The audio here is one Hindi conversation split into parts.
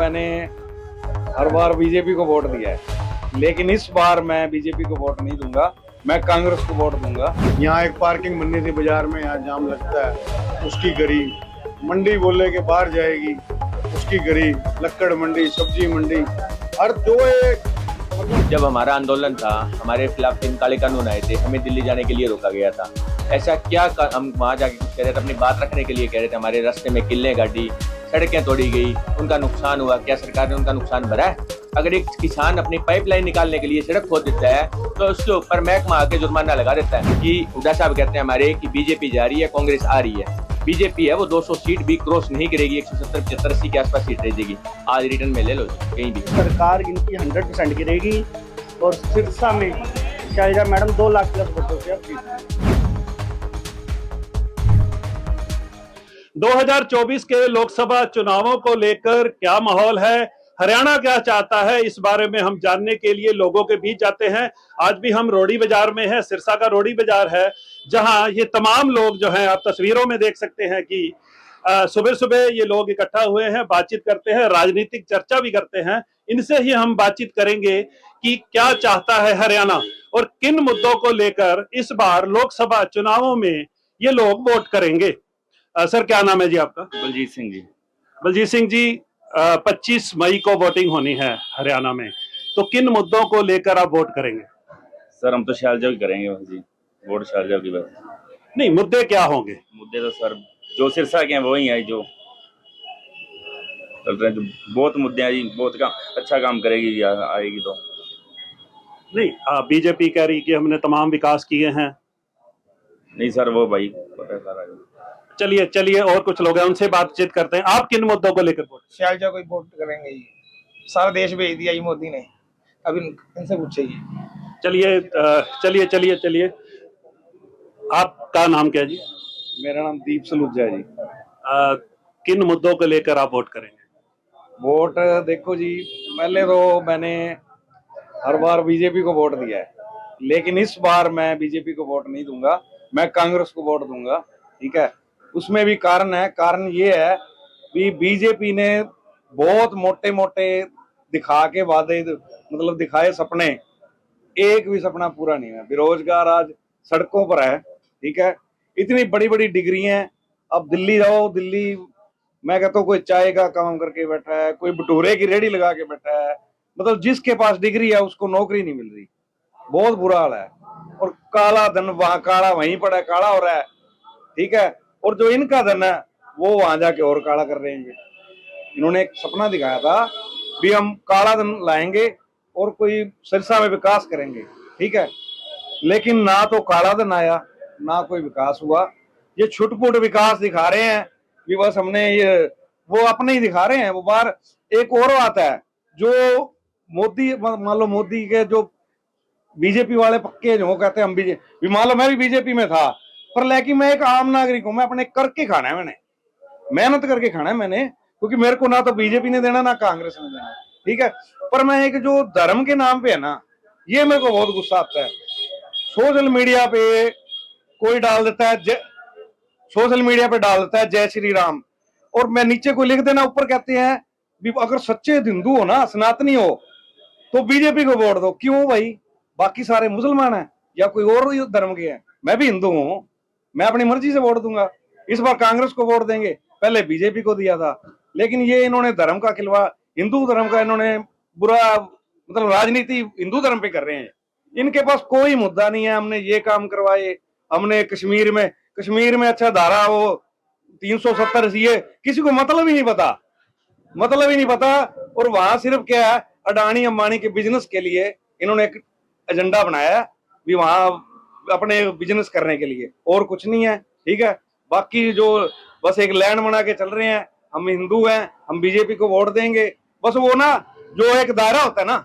मैंने हर बार बीजेपी को वोट दिया है, लेकिन इस बार मैं बीजेपी को वोट नहीं दूंगा, मैं कांग्रेस को वोट दूंगा। यहाँ एक पार्किंग बननी थी बाजार में, यहाँ जाम लगता है, उसकी गरी मंडी बोले के बाहर जाएगी, उसकी गरी लक्कड़ मंडी, सब्जी मंडी, हर दो एक। जब हमारा आंदोलन था, हमारे खिलाफ 3 काले कानून आए थे, हमें दिल्ली जाने के लिए रोका गया था। ऐसा क्या हम वहाँ जाके कुछ कह रहे थे, अपनी बात रखने के लिए कह रहे थे। हमारे रास्ते में किल्ले गाड़ी, सड़कें तोड़ी गई, उनका नुकसान हुआ। क्या सरकार ने उनका नुकसान भरा है? अगर एक किसान अपनी पाइपलाइन निकालने के लिए सड़क खोद देता है तो उसके ऊपर महकमा आके जुर्माना लगा देता है। कि हुड्डा साहब कहते हैं हमारे कि बीजेपी जा रही है, कांग्रेस आ रही है। बीजेपी है वो 200 सीट भी क्रॉस नहीं करेगी, 170 75 80 के आसपास सीट रह जाएगी। आज रिटर्न में ले लो कहीं भी। सरकार इनकी 100% गिरेगी और सिरसा में शैलजा मैडम 2 लाख प्लस वोटों से अब जीत। 2024 के लोकसभा चुनावों को लेकर क्या माहौल है, हरियाणा क्या चाहता है, इस बारे में हम जानने के लिए लोगों के बीच जाते हैं। आज भी हम रोडी बाजार में हैं, सिरसा का रोडी बाजार है, जहां ये तमाम लोग जो हैं, आप तस्वीरों में देख सकते हैं कि सुबह सुबह ये लोग इकट्ठा हुए हैं, बातचीत करते हैं, राजनीतिक चर्चा भी करते हैं। इनसे ही हम बातचीत करेंगे कि क्या चाहता है हरियाणा और किन मुद्दों को लेकर इस बार लोकसभा चुनावों में ये लोग वोट करेंगे। सर क्या नाम है जी आपका? बलजीत सिंह जी। बलजीत सिंह जी, 25 मई को वोटिंग होनी है हरियाणा में, तो किन मुद्दों को लेकर आप वोट करेंगे? सर हम तो शैलजा की करेंगे बस जी, वोट शैलजा की बस। नहीं, मुद्दे क्या होंगे? मुद्दे तो सर जो सिरसा के हैं वही हैं जो चल रहे हैं, जो बहुत मुद्दे हैं जी। बहुत अच्छा काम करेगी जी, आएगी तो। नहीं, बीजेपी कह रही कि हमने तमाम विकास किए हैं। नहीं सर, वो भाई पता है सारा। चलिए चलिए, और कुछ लोग हैं, उनसे बातचीत करते हैं। आप किन मुद्दों को लेकर वोट? शैलजा को वोट करेंगे जी, सारा देश भेज दिया जी मोदी ने, अब इनसे पूछे जी। चलिए चलिए चलिए चलिए, आपका नाम क्या है जी? मेरा नाम दीप सलूजा है जी। किन मुद्दों को लेकर आप वोट करेंगे? वोट देखो जी, पहले तो मैंने हर बार बीजेपी को वोट दिया है, लेकिन इस बार मैं बीजेपी को वोट नहीं दूंगा, मैं कांग्रेस को वोट दूंगा। ठीक है, उसमें भी कारण है। कारण ये है कि बीजेपी ने बहुत मोटे मोटे दिखा के वादे, मतलब दिखाए सपने, एक भी सपना पूरा नहीं है। बेरोजगार आज सड़कों पर है। ठीक है, इतनी बड़ी बड़ी डिग्री हैं। अब दिल्ली जाओ, दिल्ली मैं कहता हूँ कोई चाय का काम करके बैठा है, कोई भटूरे की रेहड़ी लगा के बैठा है, मतलब जिसके पास डिग्री है उसको नौकरी नहीं मिल रही। बहुत बुरा हाल है। और काला धन वहां काला वहीं पड़ा है, काला हो रहा है। ठीक है, और जो इनका धन है वो वहां जाके और काला कर रहे हैं। इन्होंने एक सपना दिखाया था भी हम काला धन लाएंगे और कोई सिरसा में विकास करेंगे। ठीक है, लेकिन ना तो काला धन आया, ना कोई विकास हुआ। ये छुटपुट विकास दिखा रहे हैं कि बस हमने ये, वो अपने ही दिखा रहे हैं। वो बाहर एक और आता है जो मोदी, मान लो मोदी के जो बीजेपी वाले पक्के जो कहते हैं हम बीजेपी, मान लो मैं भी बीजेपी में था, पर लेकिन मैं एक आम नागरिक हूं, मैं अपने करके खाना है, मैंने मेहनत करके खाना है मैंने, क्योंकि मेरे को ना तो बीजेपी ने देना ना कांग्रेस ने देना। ठीक है, पर मैं एक जो धर्म के नाम पे है ना, ये मेरे को बहुत गुस्सा आता है। सोशल मीडिया पे कोई डाल देता है सोशल मीडिया पे डाल देता है जय श्री राम, और मैं नीचे को लिख देना, ऊपर कहते हैं भी अगर सच्चे हिंदू हो ना, सनातनी हो, तो बीजेपी को वोट दो। क्यों भाई? बाकी सारे मुसलमान हैं या कोई और धर्म के हैं, मैं भी हिंदू हूं, मैं अपनी मर्जी से वोट दूंगा। इस बार कांग्रेस को वोट देंगे, पहले बीजेपी को दिया था, लेकिन ये इन्होंने धर्म का खिलवाड़, हिंदू धर्म का इन्होंने बुरा, मतलब राजनीति हिंदू धर्म पे कर रहे हैं। इनके पास कोई मुद्दा नहीं है। हमने ये काम करवाए, हमने कश्मीर में अच्छा धारा वो 370 सीए, किसी को मतलब ही नहीं पता। और वहां सिर्फ क्या है, अडानी अंबानी के बिजनेस के लिए इन्होंने एक एजेंडा बनाया है भी वहां अपने बिजनेस करने के लिए, और कुछ नहीं है। ठीक है, बाकी जो बस एक लैंड बना के चल रहे हैं, हम हिंदू हैं, हम बीजेपी को वोट देंगे, बस वो ना जो एक दायरा होता है ना,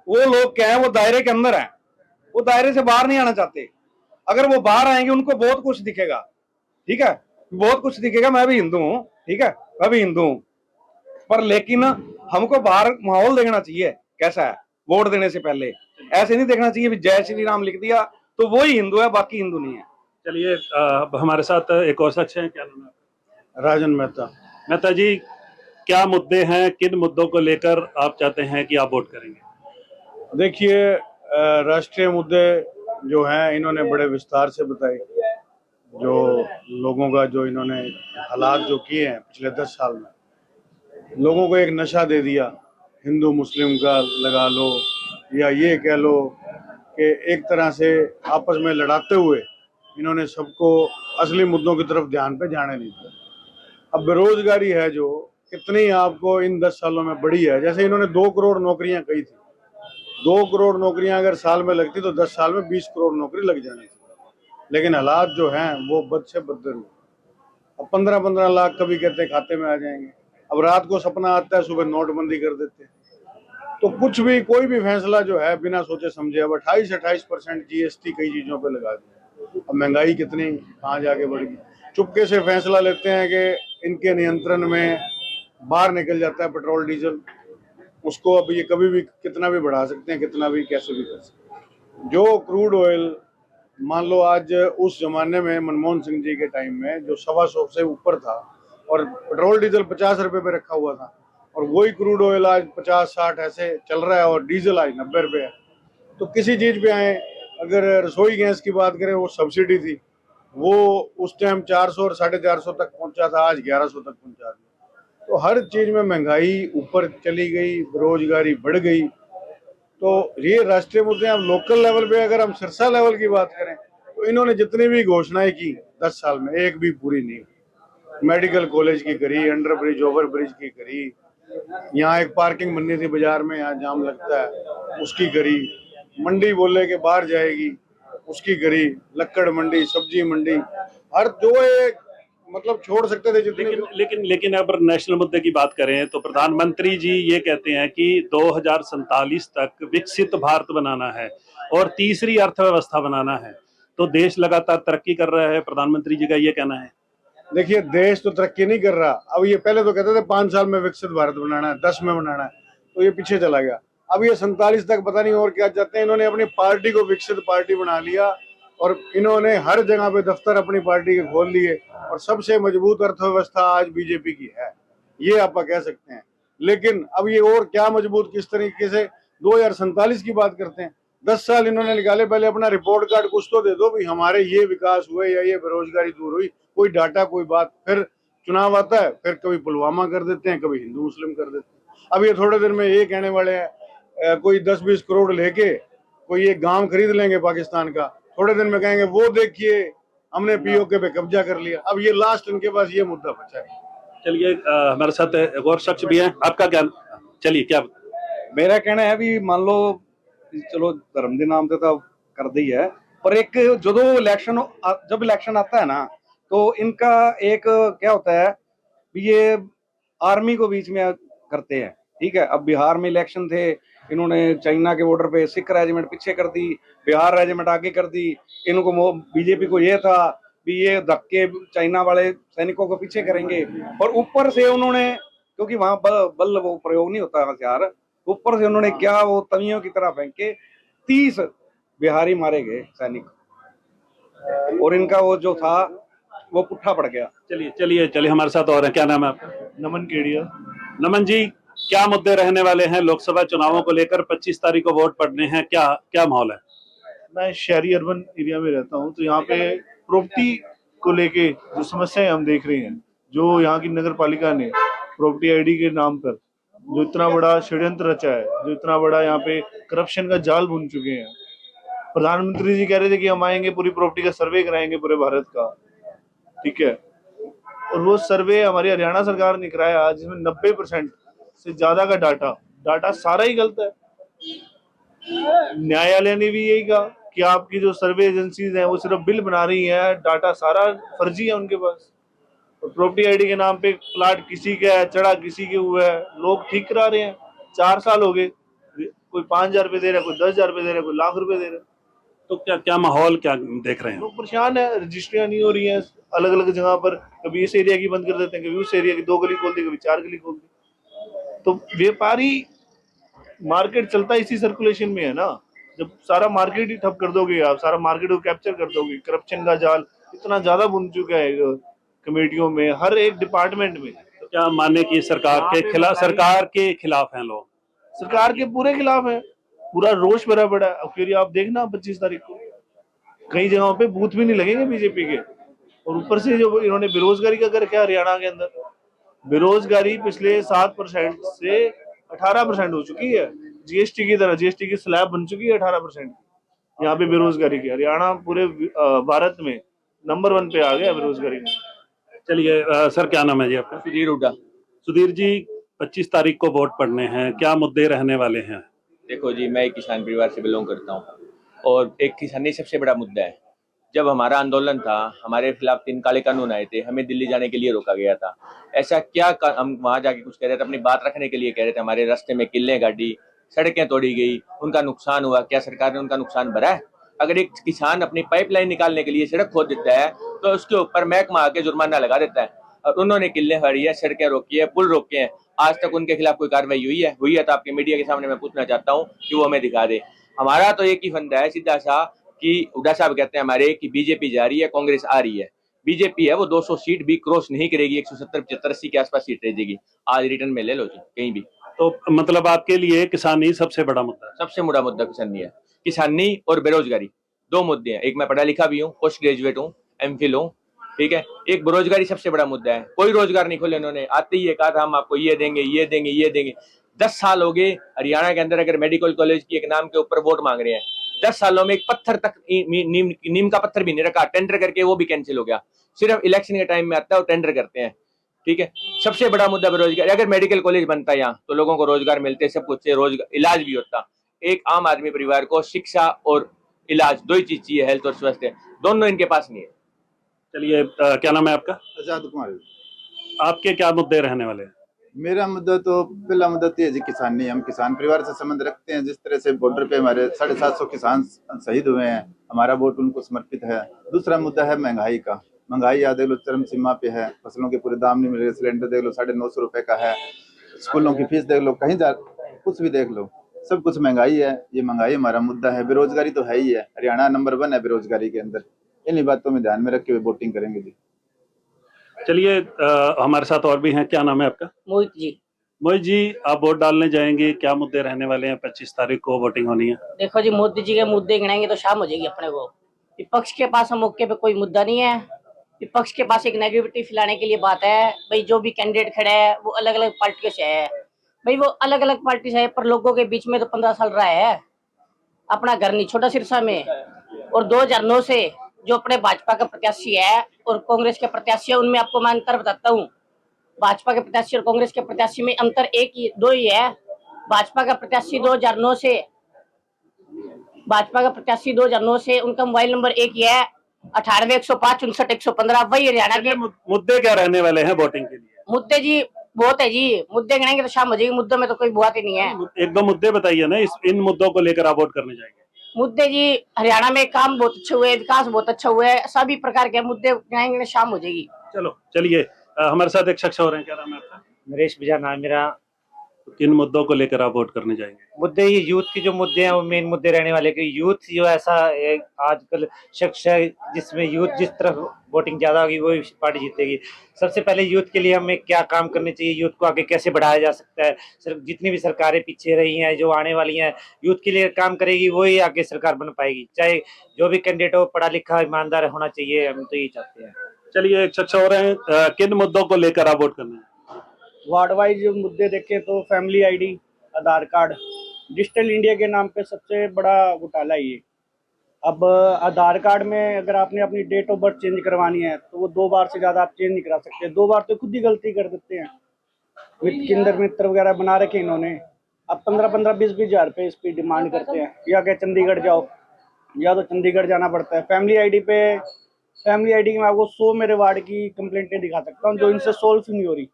वो लोग क्या है, वो दायरे के अंदर है, वो दायरे से बाहर नहीं आना चाहते। अगर वो बाहर आएंगे उनको बहुत कुछ दिखेगा। ठीक है, बहुत कुछ दिखेगा। मैं भी हिंदू हूँ, ठीक है, मैं भी हिंदू हूँ, पर लेकिन हमको बाहर माहौल देखना चाहिए कैसा है वोट देने से पहले। ऐसे नहीं देखना चाहिए भी जय श्री राम लिख दिया तो वही हिंदू है, बाकी हिंदू नहीं है। चलिए, हमारे साथ एक और शख्स हैं, क्या नाम है? राजन मेहता। मेहता जी, क्या मुद्दे हैं, किन मुद्दों को लेकर आप चाहते हैं कि आप वोट करेंगे? देखिए, राष्ट्रीय मुद्दे जो हैं इन्होंने बड़े विस्तार से बताए। जो लोगों का जो इन्होंने हालात जो किए हैं पिछले 10 साल में, लोगों को एक नशा दे दिया, हिंदू मुस्लिम का लगा लो या ये कह लो कि एक तरह से आपस में लड़ाते हुए इन्होंने सबको असली मुद्दों की तरफ ध्यान पे जाने नहीं दिया। अब बेरोजगारी है जो कितनी आपको इन 10 सालों में बढ़ी है। जैसे इन्होंने 2 करोड़ नौकरियां कही थी, 2 करोड़ नौकरियां अगर साल में लगती तो 10 साल में 20 करोड़ नौकरी लग जानी थी। लेकिन हालात जो हैं वो बद से बदतर हुए। अब 15-15 लाख कभी कहते हैं खाते में आ जाएंगे, अब रात को सपना आता है सुबह नोटबंदी कर देते हैं। तो कुछ भी कोई भी फैसला जो है बिना सोचे समझे, अब 28% GST कई चीजों पे लगा दिया। अब महंगाई कितनी कहाँ जाके बढ़ गई। चुपके से फैसला लेते हैं कि इनके नियंत्रण में बाहर निकल जाता है पेट्रोल डीजल, उसको अब ये कभी भी कितना भी बढ़ा सकते हैं, कितना भी कैसे भी कर सकते हैं। जो क्रूड ऑयल मान लो आज उस जमाने में मनमोहन सिंह जी के टाइम में जो 125 से ऊपर था और पेट्रोल डीजल 50 रुपए पे रखा हुआ था, और वही क्रूड ऑयल आज 50-60 ऐसे चल रहा है और डीजल आज 90 रुपए है। तो किसी चीज पे आए, अगर रसोई गैस की बात करें, वो सब्सिडी थी, वो उस टाइम 400 और 450 तक पहुंचा था, आज 1100 तक पहुंचा दिया। तो हर चीज में महंगाई ऊपर चली गई, बेरोजगारी बढ़ गई। तो ये राष्ट्रीय मुद्दे। अब लोकल लेवल पे अगर हम सिरसा लेवल की बात करें तो इन्होंने जितनी भी घोषणाएं की 10 साल में एक भी पूरी नहीं। मेडिकल कॉलेज की करी, अंडर ब्रिज ओवर ब्रिज की करी, यहाँ एक पार्किंग बननी थी बाजार में, यहाँ जाम लगता है, उसकी करी, मंडी बोले के बाहर जाएगी उसकी करी, लक्कड़ मंडी, सब्जी मंडी, हर जो एक मतलब छोड़ सकते थे जितने। लेकिन अगर नेशनल मुद्दे की बात करें तो प्रधानमंत्री जी ये कहते हैं कि 2047 तक विकसित भारत बनाना है और तीसरी अर्थव्यवस्था बनाना है। तो देश लगातार तरक्की कर रहा है, प्रधानमंत्री जी का ये कहना है। देखिए, देश तो तरक्की नहीं कर रहा। अब ये पहले तो कहते थे 5 साल में विकसित भारत बनाना है, 10 में बनाना है, तो ये पीछे चला गया। अब ये 47 तक पता नहीं और क्या चाहते हैं। इन्होंने अपनी पार्टी को विकसित पार्टी बना लिया और इन्होंने हर जगह पे दफ्तर अपनी पार्टी के खोल लिए, और सबसे मजबूत अर्थव्यवस्था आज बीजेपी की है, ये आप कह सकते हैं। लेकिन अब ये और क्या मजबूत किस तरीके से 2047 की बात करते हैं। 10 साल इन्होंने निकाले, पहले अपना रिपोर्ट कार्ड कुछ तो दे दो भाई, हमारे ये विकास हुए या ये बेरोजगारी दूर हुई, कोई डाटा कोई बात। फिर चुनाव आता है, फिर कभी पुलवामा कर देते हैं, कभी हिंदू मुस्लिम कर देते हैं। अब ये थोड़े दिन में ये कहने वाले हैं कोई 10-20 करोड़ लेके कोई एक गांव खरीद लेंगे पाकिस्तान का, थोड़े दिन में कहेंगे वो देखिए हमने पीओके पे कब्जा कर लिया। अब ये लास्ट इनके पास ये मुद्दा बचा है। चलिए, हमारे साथ एक और शख्स भी है, आपका क्या? चलिए, क्या मेरा कहना है भी मान लो चलो धर्म के नाम से तो कर दी है, पर एक जब इलेक्शन आता है ना तो इनका एक क्या होता है भी ये आर्मी को बीच में करते हैं। ठीक है, अब बिहार में इलेक्शन थे, इन्होंने चाइना के बॉर्डर पे सिख रेजिमेंट पीछे कर दी, बिहार रेजिमेंट आगे कर दी। इनको बीजेपी को ये था भी ये धक्के चाइना वाले सैनिकों को पीछे करेंगे, और ऊपर से उन्होंने, क्योंकि वहां बल वो प्रयोग नहीं होता हथियार, ऊपर से उन्होंने क्या वो तवियों की तरह फेंके, 30 बिहारी मारे गए सैनिक, और इनका वो जो था वो पुट्ठा पड़ गया। चलिए, हमारे साथ और हैं। क्या नाम है आपका? नमन केडिया। नमन जी, क्या मुद्दे रहने वाले हैं लोकसभा चुनावों को लेकर? 25 तारीख को वोट पड़ने हैं, क्या माहौल है? मैं शहरी अर्बन एरिया में रहता हूँ, तो यहाँ पे प्रॉपर्टी को लेके जो समस्याएं हम देख रहे हैं, जो यहाँ की नगर पालिका ने प्रॉपर्टी आईडी के नाम पर जो इतना बड़ा षड्यंत्र रचा है, जो इतना बड़ा यहाँ पे करप्शन का जाल बुन चुके हैं। प्रधानमंत्री जी कह रहे थे कि हम आएंगे, पूरी प्रॉपर्टी का सर्वे कराएंगे पूरे भारत का, ठीक है, और वो सर्वे हमारी हरियाणा सरकार ने कराया जिसमें 90% से ज्यादा का डाटा सारा ही गलत है। न्यायालय ने भी यही कहा कि आपकी जो सर्वे एजेंसीज हैं वो सिर्फ बिल बना रही हैं, डाटा सारा फर्जी है उनके पास। तो प्रॉपर्टी आईडी के नाम पे प्लाट किसी का है, चढ़ा किसी के हुआ है, लोग ठीक करा रहे हैं। 4 साल हो गए, कोई 5,000 रुपए दे रहा है, कोई 10,000 रुपए दे रहा है, कोई लाख रुपए दे रहा है। तो क्या माहौल क्या देख रहे हैं? लोग परेशान है, रजिस्ट्रियां नहीं हो रही हैं अलग अलग जगह पर, कभी इस एरिया की बंद कर देते हैं, कभी उस एरिया की 2 गली खोल दी, कभी 4 गली खोल दी। तो व्यापारी मार्केट चलता इसी सर्कुलेशन में है ना। जब सारा मार्केट ही ठप कर दोगे, आप सारा मार्केट को कैप्चर कर दोगे, करप्शन का जाल इतना ज्यादा बुन चुका है कमेटियों में, हर एक डिपार्टमेंट में, तो क्या माने कि सरकार के खिलाफ हैं लोग? सरकार के पूरे खिलाफ है, पूरा रोष भरा पड़ा है। अब फिर आप देखना 25 तारीख को कई जगहों पे बूथ भी नहीं लगेंगे बीजेपी के। और ऊपर से जो इन्होंने बेरोजगारी का कर क्या, हरियाणा के अंदर बेरोजगारी पिछले 7% से 18% हो चुकी है। जीएसटी की तरह जीएसटी की स्लैब बन चुकी है 18%। यहाँ पे बेरोजगारी की हरियाणा पूरे भारत में नंबर 1 पे आ गया बेरोजगारी में। चलिए सर, क्या नाम है जी आपका? सुधीर हुड्डा। सुधीर जी, 25 तारीख को वोट पड़ने हैं, क्या मुद्दे रहने वाले हैं? देखो जी, मैं एक किसान परिवार से बिलोंग करता हूँ और एक किसानी सबसे बड़ा मुद्दा है। जब हमारा आंदोलन था, हमारे खिलाफ 3 काले कानून आए थे, हमें दिल्ली जाने के लिए रोका गया था। ऐसा क्या हम वहां जाके कुछ कह रहे थे, अपनी बात रखने के लिए कह रहे थे। हमारे रास्ते में किल्ले गाड़ी, सड़कें तोड़ी गई, उनका नुकसान हुआ। क्या सरकार ने उनका नुकसान भरा है? अगर एक किसान अपनी पाइपलाइन निकालने के लिए सड़क खोद देता है तो उसके ऊपर महकमा आके जुर्माना लगा देता है। और उन्होंने किल्ले फाड़ी है, सड़कें रोकी है, पुल रोके हैं, आज तक उनके खिलाफ कोई कार्रवाई हुई है तो आपके मीडिया के सामने मैं पूछना चाहता हूँ कि वो हमें दिखा दे। हमारा तो एक ही फंदा है सीधा सा कि हुड्डा साहब कहते हैं हमारे कि बीजेपी जा रही है, कांग्रेस आ रही है। बीजेपी है वो 200 सीट भी क्रॉस नहीं करेगी, 170, 75, 80 के आसपास सीट रह जाएगी। आज रिटर्न में ले लो जी कहीं भी। तो मतलब आपके लिए किसानी सबसे बड़ा मुद्दा है? सबसे बड़ा मुद्दा किसानी है। किसानी और बेरोजगारी 2 मुद्दे हैं। एक मैं पढ़ा लिखा भी हूँ, पोस्ट ग्रेजुएट हूँ, एमफिल हूँ, ठीक है। एक बेरोजगारी सबसे बड़ा मुद्दा है। कोई रोजगार नहीं खोले उन्होंने। आते ही कहा था हम आपको ये देंगे, ये देंगे, ये देंगे। 10 साल हो गए हरियाणा के अंदर, अगर मेडिकल कॉलेज की एक नाम के ऊपर वोट मांग रहे हैं। 10 सालों में एक पत्थर तक नीम का पत्थर भी नहीं रखा। टेंडर करके वो भी कैंसिल हो गया। सिर्फ इलेक्शन के टाइम में आता है और टेंडर करते हैं, ठीक है। सबसे बड़ा मुद्दा बेरोजगारी। अगर मेडिकल कॉलेज बनता है यहाँ तो लोगों को रोजगार मिलते, सब कुछ से रोजगार, इलाज भी होता। एक आम आदमी परिवार को शिक्षा और इलाज 2 ही चीज चाहिए, हेल्थ और स्वास्थ्य, दोनों इनके पास नहीं है। चलिए क्या नाम है आपका? आजाद कुमार। आपके क्या मुद्दे रहने वाले हैं? मेरा मुद्दा तो पहला मुद्दा तो है जी किसानी। हम किसान परिवार से संबंध रखते हैं। जिस तरह से बॉर्डर पे हमारे 750 किसान शहीद हुए हैं, हमारा वोट उनको समर्पित है। दूसरा मुद्दा है महंगाई का। महंगाई या देख लो चरम सीमा पे है, फसलों के पूरे दाम नहीं मिल रहे। सिलेंडर देख लो 950 रुपए का है, स्कूलों की फीस देख लो, कहीं जा कुछ भी देख लो, सब कुछ महंगाई है। ये महंगाई हमारा मुद्दा है। बेरोजगारी तो है ही है, हरियाणा नंबर 1 है बेरोजगारी के अंदर। इन्हीं बातों में ध्यान में रख के वोटिंग करेंगे जी। चलिए हमारे साथ और भी हैं, क्या नाम है आपका? मोहित जी। मोहित जी, आप वोट डालने जाएंगे, क्या मुद्दे रहने वाले हैं? 25 तारीख को वोटिंग होनी है। देखो जी, मोदी जी के मुद्दे गिनाएंगे तो शाम हो जाएगी अपने को। विपक्ष के पास हम मौके पे कोई मुद्दा नहीं है। विपक्ष के पास एक नेगेटिविटी फैलाने के लिए बात है। भाई जो भी कैंडिडेट खड़े हैं वो अलग अलग पार्टियों से है। भाई वो अलग अलग पार्टी से है, पर लोगों के बीच में तो 15 साल रहा है। अपना घर नहीं छोटा सिरसा में। और 2009 से जो अपने भाजपा का प्रत्याशी है और कांग्रेस के प्रत्याशी है, उनमें आपको मैं अंतर बताता हूँ। भाजपा के प्रत्याशी और कांग्रेस के प्रत्याशी में अंतर दो ही है। भाजपा का प्रत्याशी 2009 से उनका मोबाइल नंबर एक ही है, 98 105 59 115। वही हरियाणा के मुद्दे क्या रहने वाले हैं वोटिंग के लिए? मुद्दे जी बहुत है जी। मुद्दे गिनेंगे तो शाम हो जाएगी। मुद्दों में तो कोई बात ही नहीं है। 1-2 मुद्दे बताइए ना, इन मुद्दों को लेकर आप वोट करने जाएंगे। मुद्दे जी, हरियाणा में काम बहुत अच्छे हुए, विकास बहुत अच्छा हुआ है। सभी प्रकार के मुद्दे गिनाएंगे तो शाम हो जाएगी। चलिए हमारे साथ एक शख्स हो रहे हैं, क्या नाम है आपका? नरेश बिजा नाम मेरा। किन मुद्दों को लेकर आप वोट करने जाएंगे? मुद्दे ये यूथ की जो मुद्दे हैं वो मेन मुद्दे रहने वाले कि यूथ जो ऐसा एक आजकल शख्स है जिसमें यूथ जिस तरफ वोटिंग ज्यादा होगी वही पार्टी जीतेगी। सबसे पहले यूथ के लिए हमें क्या काम करने चाहिए, यूथ को आगे कैसे बढ़ाया जा सकता है। सिर्फ जितनी भी सरकारें पीछे रही हैं, जो आने वाली हैं, यूथ के लिए काम करेगी वही आगे सरकार बन पाएगी। चाहे जो भी कैंडिडेट हो पढ़ा लिखा ईमानदार होना चाहिए, हम तो यही चाहते हैं। चलिए एक शख्स हो रहे हैं, किन मुद्दों को लेकर आप वोट करने हैं? वार्ड वाइज जो मुद्दे देखें तो फैमिली आईडी, आधार कार्ड, डिजिटल इंडिया के नाम पे सबसे बड़ा घोटाला ये। अब आधार कार्ड में अगर आपने अपनी डेट ऑफ बर्थ चेंज करवानी है तो वो 2 बार से ज़्यादा आप चेंज नहीं करा सकते। 2 बार तो खुद ही गलती कर देते हैं। किंडर मित्र वगैरह बना रखे इन्होंने। अब 15-15 20-20 हज़ार रुपये इस पर डिमांड करते हैं। या क्या चंडीगढ़ जाओ, या तो चंडीगढ़ जाना पड़ता है। फैमिली आईडी की मैं आपको 100 मेरे वार्ड की कंप्लेंटें दिखा सकता हूँ जो इनसे सोल्व नहीं हो रही।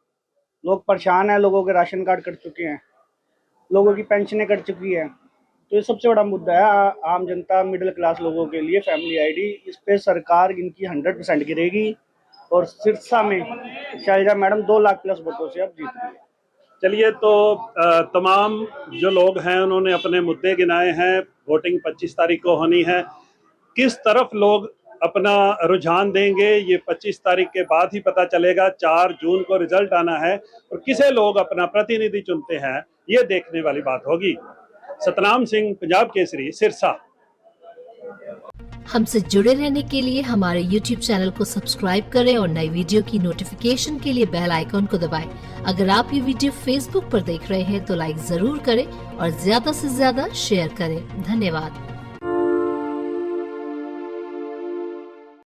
लोग परेशान हैं, लोगों के राशन कार्ड कट चुके हैं, लोगों की पेंशनें कट चुकी हैं। तो ये सबसे बड़ा मुद्दा है आम जनता, मिडिल क्लास लोगों के लिए फैमिली आईडी। इस पे सरकार इनकी 100% गिरेगी। और सिरसा में शैलजा मैडम 2 लाख प्लस वोटों से अब जीत रही है। चलिए तो तमाम जो लोग हैं उन्होंने अपने मुद्दे गिनाए हैं। वोटिंग 25 तारीख को होनी है। किस तरफ लोग अपना रुझान देंगे, ये 25 तारीख के बाद ही पता चलेगा। 4 जून को रिजल्ट आना है और किसे लोग अपना प्रतिनिधि चुनते हैं ये देखने वाली बात होगी। सतनाम सिंह, पंजाब केसरी, सिरसा। हमसे जुड़े रहने के लिए हमारे YouTube चैनल को सब्सक्राइब करें और नई वीडियो की नोटिफिकेशन के लिए बेल आइकॉन को दबाएं। अगर आप ये वीडियो Facebook पर देख रहे हैं तो लाइक जरूर करें और ज्यादा से ज्यादा शेयर करें। धन्यवाद।